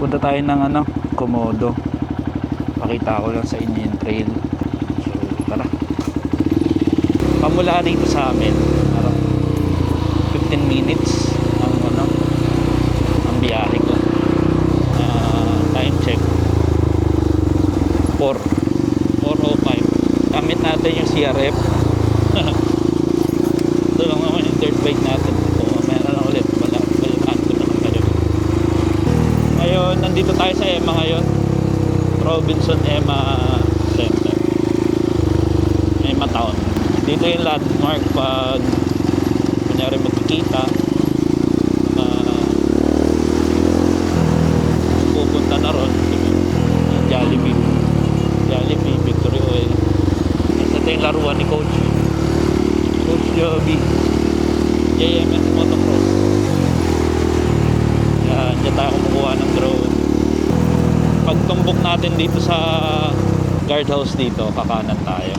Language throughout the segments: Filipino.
Punta tayo ng Komodo. Pakita ko lang sa inyo yung trail. So tara. Pamula dito sa amin parang 15 minutes ang biyahe ko. Time check 4:05. Gamit natin yung CRF. Ito lang naman yung dirt bike natin. Meron lang ulit. Balaan ko naman kayo. Ngayon, nandito tayo sa EMA ngayon. Robinson EMA Center. EMA Town. Dito yung landmark pag kunyari magkikita. Pupunta na ron. Yung Jollibee, Victory Oil. Ito yung laruan ni Coach Joby. JMS Motocross. Yan, dyan tayo kumukuha ng drone. Pagtumbok natin dito sa guardhouse dito, kakanan tayo.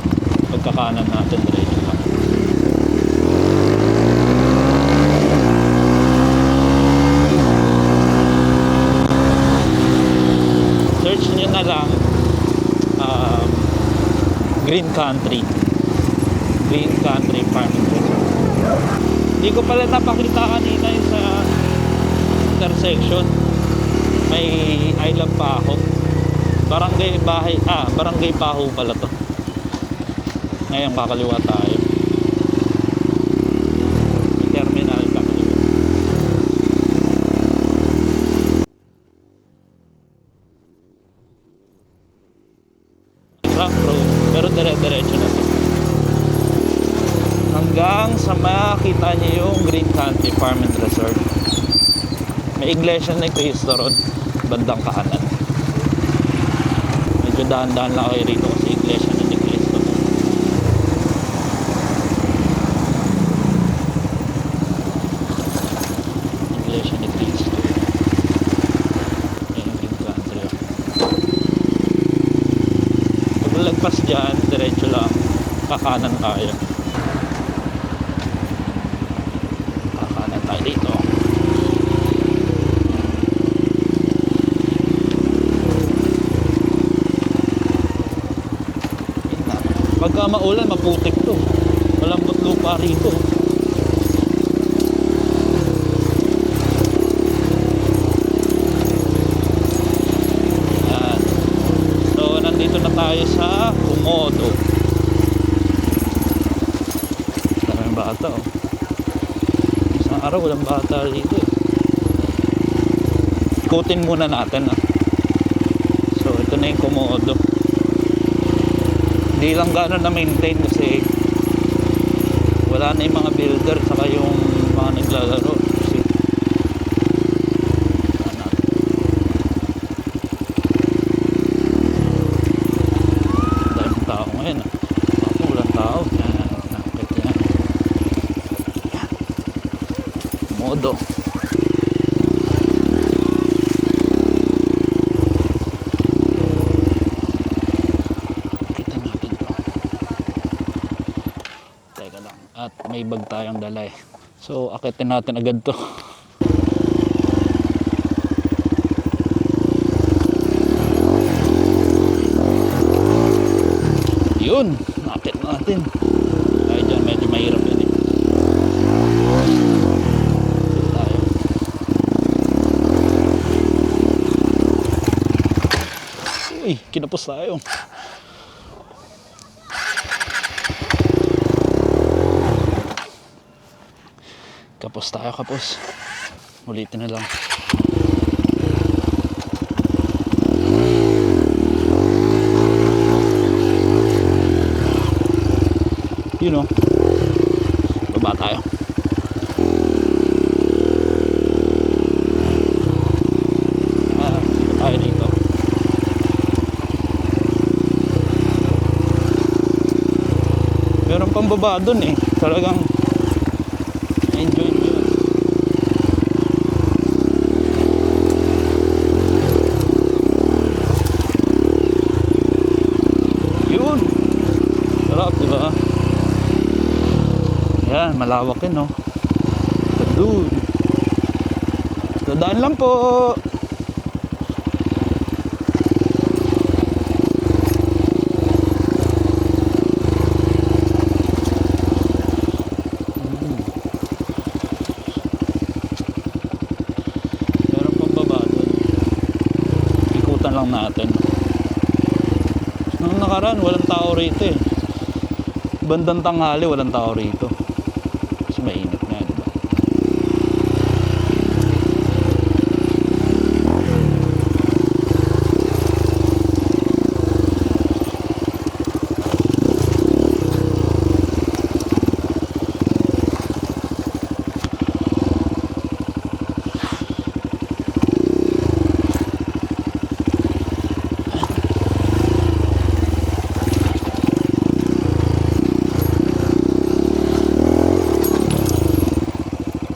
Pagkakanan natin, diretso lang. Search nyo na lang Green Country Farming Resort. Hindi ko pala napakita kanina yung sa intersection. May island pa ako. Barangay Paho pala to. Ngayon kakaliwa tayo. May terminal kakaliwa. Rough road, pero dire-diretso na to. Hanggang sa makita niyo yung Green Country Farm and Resort. May Iglesia ni Cristo Road, bandang kanan. Medyo dahan-dahan lang kayo rito kasi Iglesia ni Cristo. Iglesia ni Cristo. Ayan yung Green Country. Pag lagpas dyan, diretso lang, kakanan tayo. Kakanan tayo dito. Pagka maulan, maputik to. Malambot lupa rito. Yan. So, nandito na tayo sa Komodo. Maraming bata, oh. Isang araw, walang bata rito, eh. Ikutin muna natin, ah. So, ito na yung Komodo. Hindi lang gano'n na-maintain kasi wala na yung mga builder saka yung mga naglalaro kasi daming tao ngayon, ah. Ako walang tao. Nakakit yan. Komodo. At may bag tayong dala, eh. So akitin natin agad to. Yun, akit natin. Ay dyan medyo mahirap yan, eh. Tayo. Uy, kinapos tayo. Kapos. Ulitin na lang. Yun, oh. Baba tayo. Tayo dito. Meron pang baba dun, eh. Talagang enjoy nyo. Yun. Sarap, diba? Yan, malawak yun, no? Doon. Dadaan lang po. lang natin. Nung nakaraan, walang tao rito eh. Bandang tanghali, walang tao rito. Mas mainit nga, diba?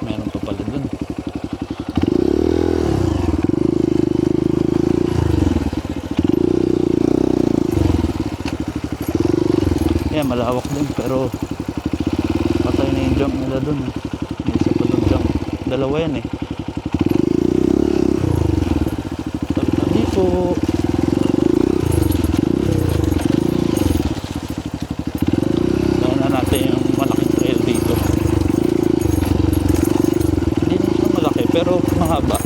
Meron pa pala dun. Yan, malawak din pero patay na yung jump nila dun. May isa pa dun jump. Dalawa yan eh. Tabi po. Dahil na natin yung malaking trail dito. Hindi na siya malaki pero mahaba.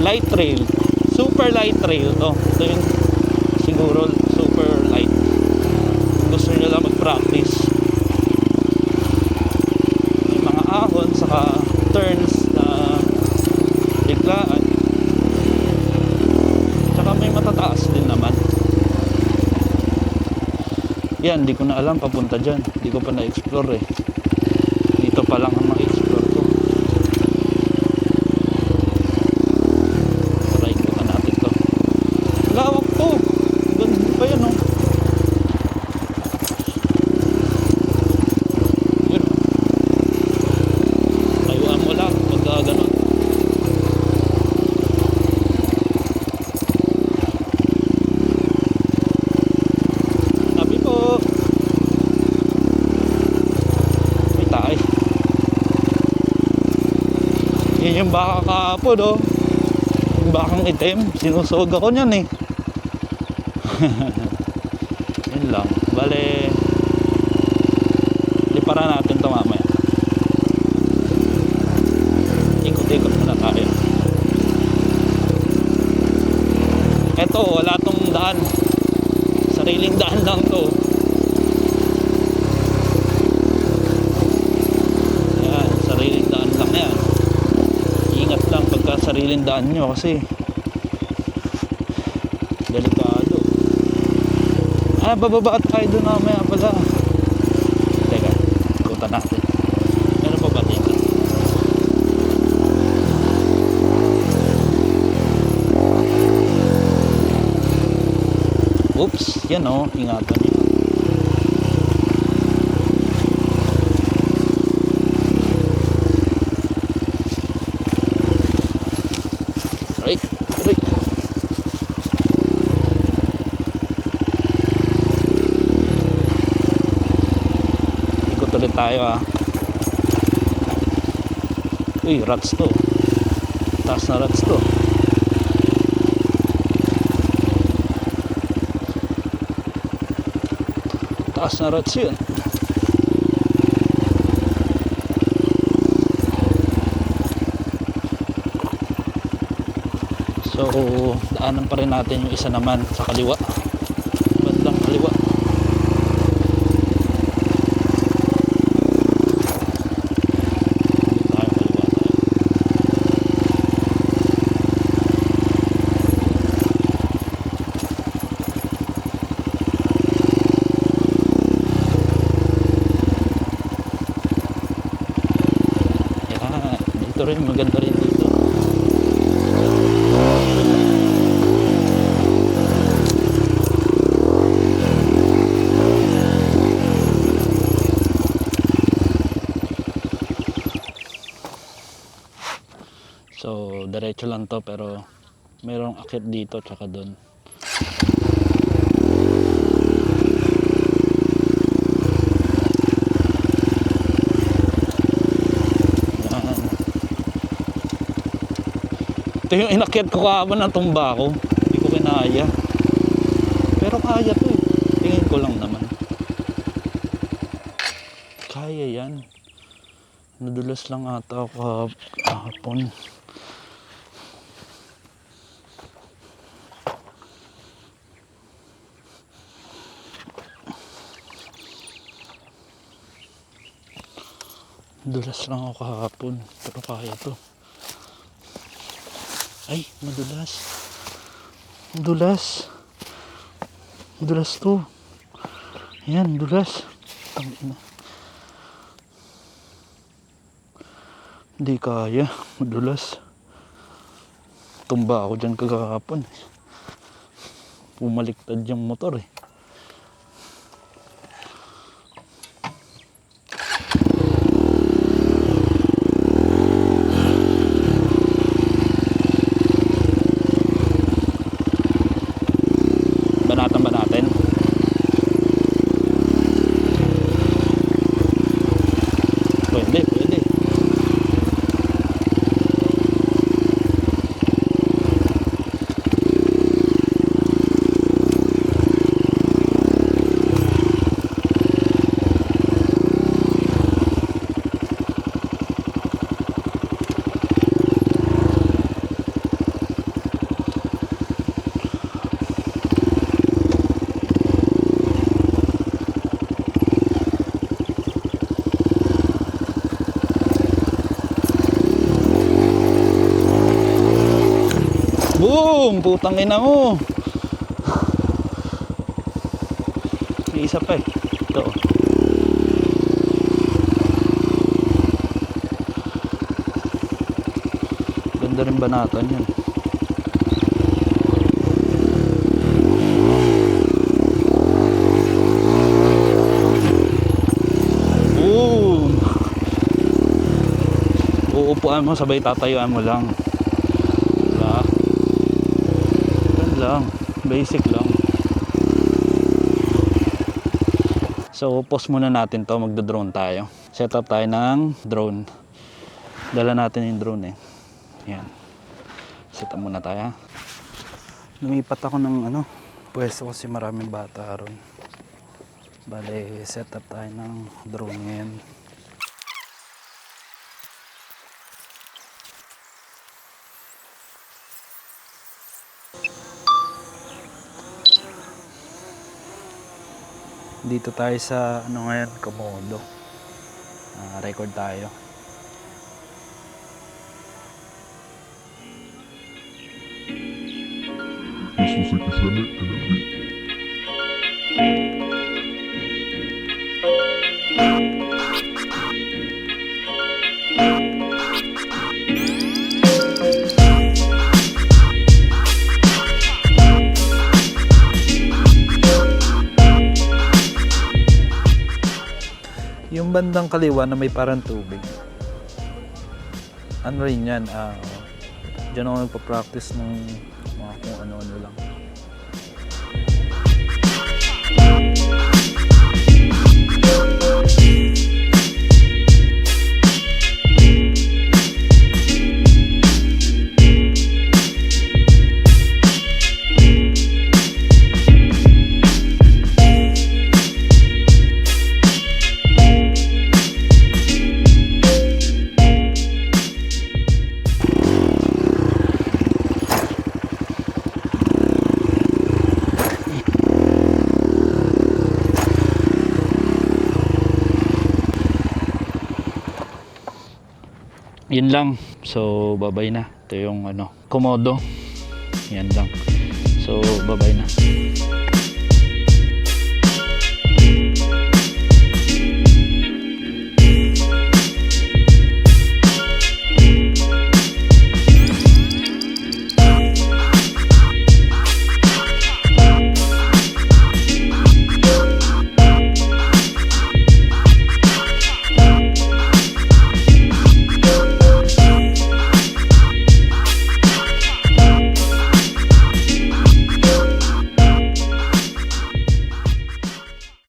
Light trail. Super light trail to. Ito yung siguro super light. Gusto nyo lang mag-practice. May mga ahon saka turns na biglaan. Tsaka may matataas din naman. Yan, di ko na alam papunta dyan. Di ko pa na-explore eh. Dito pa lang ang ma-explore ko. Try ko na natin to. Lawak to. Ganda pa yan oh. Yun oh. Tayuan mo lang pagka ganon. Sabi po. May tayo. Yan yung baka kahapon oh. Yung bakang itim. Sinusog ako niyan eh. Yun lang. Bale, liparan natin ito mamaya. Ikot-ikot muna tayo. Eto, wala tong daan. Sariling daan lang to. Yan, sariling daan lang yan. Ingat lang pagka sariling daan nyo kasi delikado. Bababa at tayo doon mamaya pala. Teka, ikutan natin. Meron pa ba dito? Oops, yan o, ingatan nyo. Right, right. Ikot ulit tayo ah. Uy, rats to. Taas na rats to. Taas na rats yun. So, daanan pa rin natin yung isa naman sa kaliwa. Bandang kaliwa. Tayo kaliwa tayo. Yan, dito rin, maganda rin dito. So, diretso lang to pero mayroong akit dito tsaka doon. Yan. Ito yung inakyat ko kahapon na tumba ko. Hindi ko kinaya. Pero kaya to eh. Tingin ko lang naman. Kaya yan. Nadulas lang ata ako kahapon. Dulas lang ako kahapon. Pero kaya to. Ay, madulas. Dulas. Dulas to. Ayan, dulas. Tangina. Hindi kaya. Madulas. Tumba ako dyan kagahapon. Pumaliktad yung motor eh. Banatan ba natin? Pwede, pwede. Boom! Putang ina mo. May isa pa eh. Ito. Ganda rin banatan yan. Boom! Uupuan mo, sabay tatayuan mo lang. Diba? Lang, basic lang. So pause muna natin to, magdo-drone tayo. Set up tayo ng drone. Dala natin yung drone eh. Yan. Set up muna tayo. Lumipat ako ng pwesto kasi maraming bata ron. Bale, set up tayo ng drone ngayon. Dito tayo sa ngayon, Komodo. Record tayo. Yung bandang kaliwa na may parang tubig. Ano rin yan? Diyan ako nagpa-practice ng mga kung ano-ano lang. Yun lang. So bye-bye na. Ito yung Komodo. Yan lang. So bye-bye na.